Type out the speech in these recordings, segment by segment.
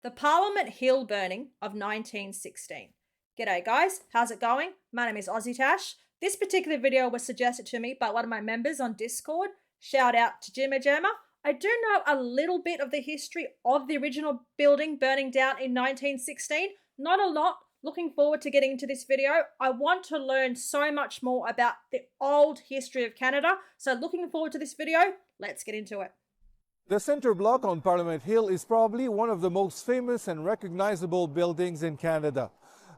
The Parliament Hill burning of 1916. G'day guys, how's it going? My name is AussieTash. This particular video was suggested to me by one of my members on Discord. Shout out to Jimmy Jammer. I do know a little bit of the history of the original building burning down in 1916. Not a lot. Looking forward to getting into this video. I want to learn so much more about the old history of Canada. So looking forward to this video. Let's get into it. The center block on Parliament Hill is probably one of the most famous and recognizable buildings in Canada.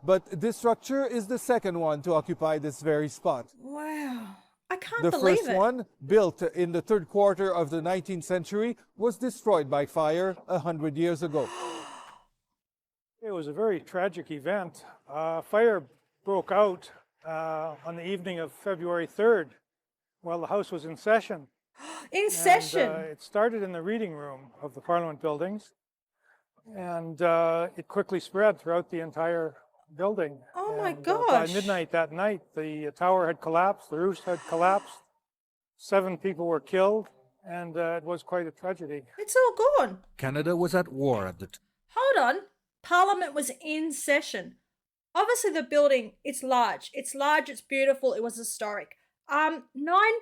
But this structure is the second one to occupy this very spot. Wow, I can't The believe it. first one, built in the third quarter of the 19th century, was destroyed by fire 100 years ago. It was a very tragic event. Fire broke out on the evening of February 3rd while the House was in session. In session? It started in the reading room of the Parliament buildings, and it quickly spread throughout the entire building. Oh my And, gosh. by midnight that night, the tower had collapsed, the roof had collapsed, 7 people were killed, and it was quite a tragedy. It's all gone. Canada was at war at the time. Hold on. Parliament was in session. Obviously the building, it's large, it's beautiful, it was historic. 9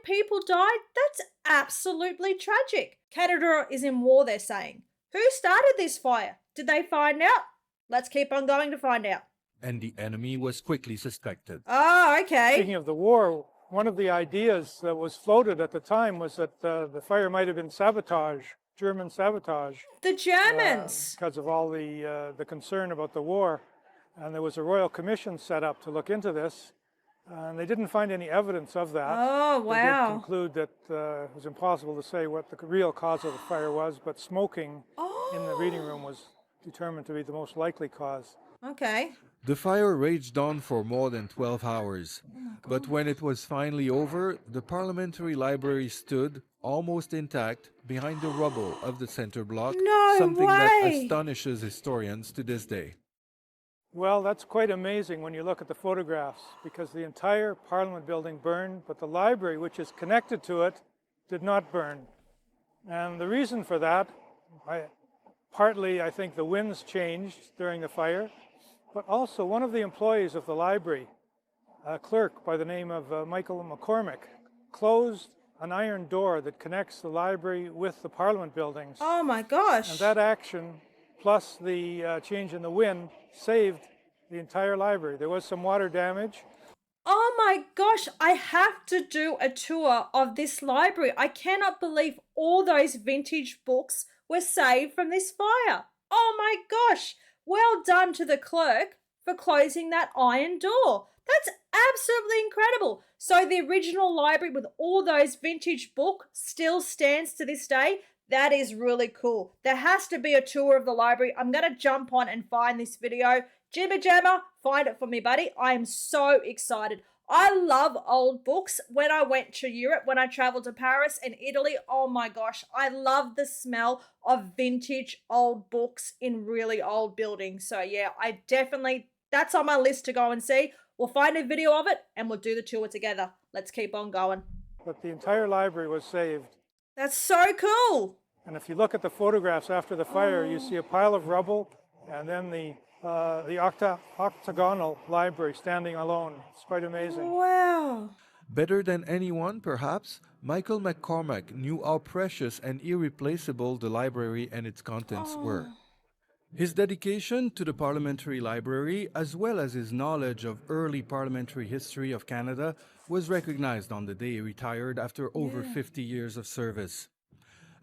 people died? That's absolutely tragic. Canada is in war, they're saying. Who started this fire? Did they find out? Let's keep on going to find out. And the enemy was quickly suspected. Oh, okay. Speaking of the war, one of the ideas that was floated at the time was that the fire might have been sabotage, German sabotage. The Germans. Because of all the concern about the war. And there was a royal commission set up to look into this. And they didn't find any evidence of that. Oh, They wow. did conclude that it was impossible to say what the real cause of the fire was, but smoking in the reading room was determined to be the most likely cause. Okay. The fire raged on for more than 12 hours. But when it was finally over, the parliamentary library stood, almost intact, behind the rubble of the center block, No something that way. astonishes historians to this day. Well, that's quite amazing when you look at the photographs, because the entire Parliament building burned, but the library, which is connected to it, did not burn. And the reason for that, partly I think the winds changed during the fire, but also one of the employees of the library, a clerk by the name of Michael McCormick, closed an iron door that connects the library with the Parliament buildings. Oh my gosh. And that action, plus the change in the wind, saved the entire library. There was some water damage. Oh my gosh, I have to do a tour of this library. I cannot believe all those vintage books were saved from this fire. Oh my gosh, well done to the clerk for closing that iron door. That's absolutely incredible. So the original library with all those vintage books still stands to this day. That is really cool. There has to be a tour of the library. I'm going to jump on and find this video. Jimmy Jammer, find it for me, buddy. I am so excited. I love old books. When I went to Europe, when I traveled to Paris and Italy, oh my gosh, I love the smell of vintage old books in really old buildings. So yeah, that's on my list to go and see. We'll find a video of it and we'll do the tour together. Let's keep on going. But the entire library was saved. That's so cool. And if you look at the photographs after the fire, you see a pile of rubble and then the octagonal library standing alone. It's quite amazing. Wow. Better than anyone, perhaps, Michael McCormack knew how precious and irreplaceable the library and its contents were. His dedication to the Parliamentary Library, as well as his knowledge of early parliamentary history of Canada, was recognized on the day he retired after over 50 years of service.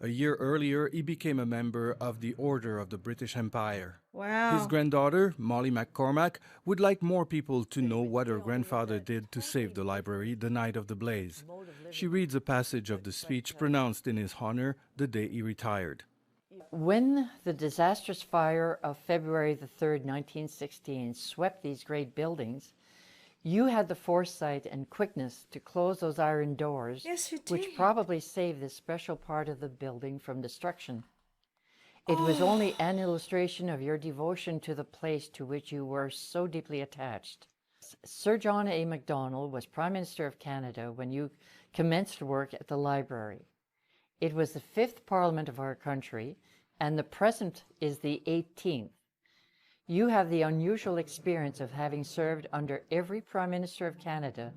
A year earlier, he became a member of the Order of the British Empire. Wow. His granddaughter, Molly McCormack, would like more people to know what her grandfather did to save the library the night of the blaze. She reads a passage of the speech pronounced in his honor the day he retired. When the disastrous fire of February the 3rd, 1916 swept these great buildings, you had the foresight and quickness to close those iron doors, Yes, you did. which probably saved this special part of the building from destruction. It was only an illustration of your devotion to the place to which you were so deeply attached. Sir John A. Macdonald was Prime Minister of Canada when you commenced work at the library. It was the 5th Parliament of our country, and the present is the 18th. You have the unusual experience of having served under every Prime Minister of Canada,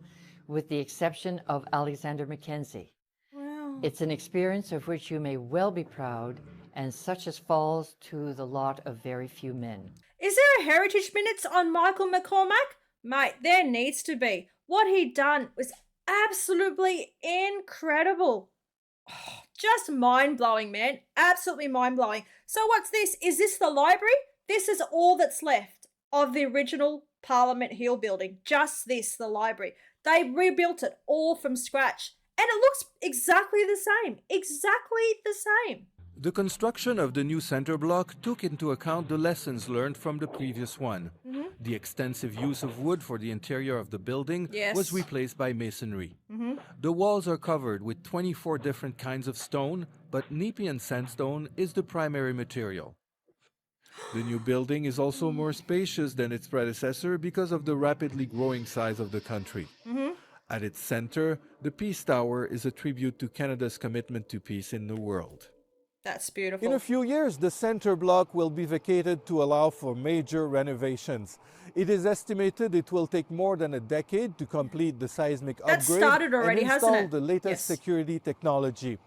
with the exception of Alexander Mackenzie. Wow. It's an experience of which you may well be proud, and such as falls to the lot of very few men. Is there a heritage minutes on Michael McCormack? Mate, there needs to be. What he done was absolutely incredible. Oh, just mind-blowing, man. Absolutely mind-blowing. So what's this? Is this the library? This is all that's left of the original Parliament Hill building. Just this, the library. They rebuilt it all from scratch. And it looks exactly the same. Exactly the same. The construction of the new center block took into account the lessons learned from the previous one. The extensive use of wood for the interior of the building was replaced by masonry. The walls are covered with 24 different kinds of stone, but Nepean sandstone is the primary material. The new building is also more spacious than its predecessor because of the rapidly growing size of the country. At its center, the Peace Tower is a tribute to Canada's commitment to peace in the world. That's beautiful. In a few years, the center block will be vacated to allow for major renovations. It is estimated it will take more than a decade to complete the seismic That upgrade started already, and hasn't install it? the latest Yes. security technology.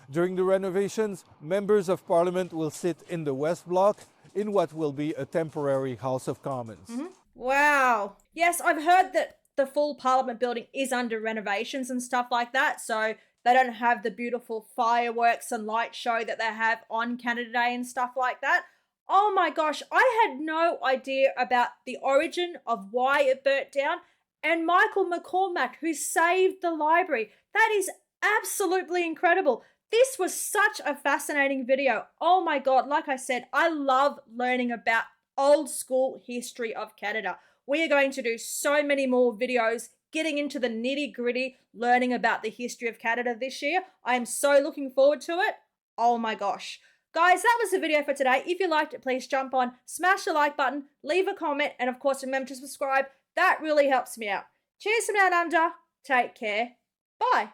During the renovations, members of Parliament will sit in the West Block in what will be a temporary House of Commons. Wow. Yes, I've heard that the full Parliament building is under renovations and stuff like that. So they don't have the beautiful fireworks and light show that they have on Canada Day and stuff like that. Oh my gosh, I had no idea about the origin of why it burnt down. And Michael McCormack, who saved the library. That is absolutely incredible. This was such a fascinating video. Oh my God, like I said, I love learning about old school history of Canada. We are going to do so many more videos getting into the nitty gritty, learning about the history of Canada this year. I am so looking forward to it. Oh my gosh. Guys, that was the video for today. If you liked it, please jump on, smash the like button, leave a comment, and of course, remember to subscribe. That really helps me out. Cheers from down under. Take care. Bye.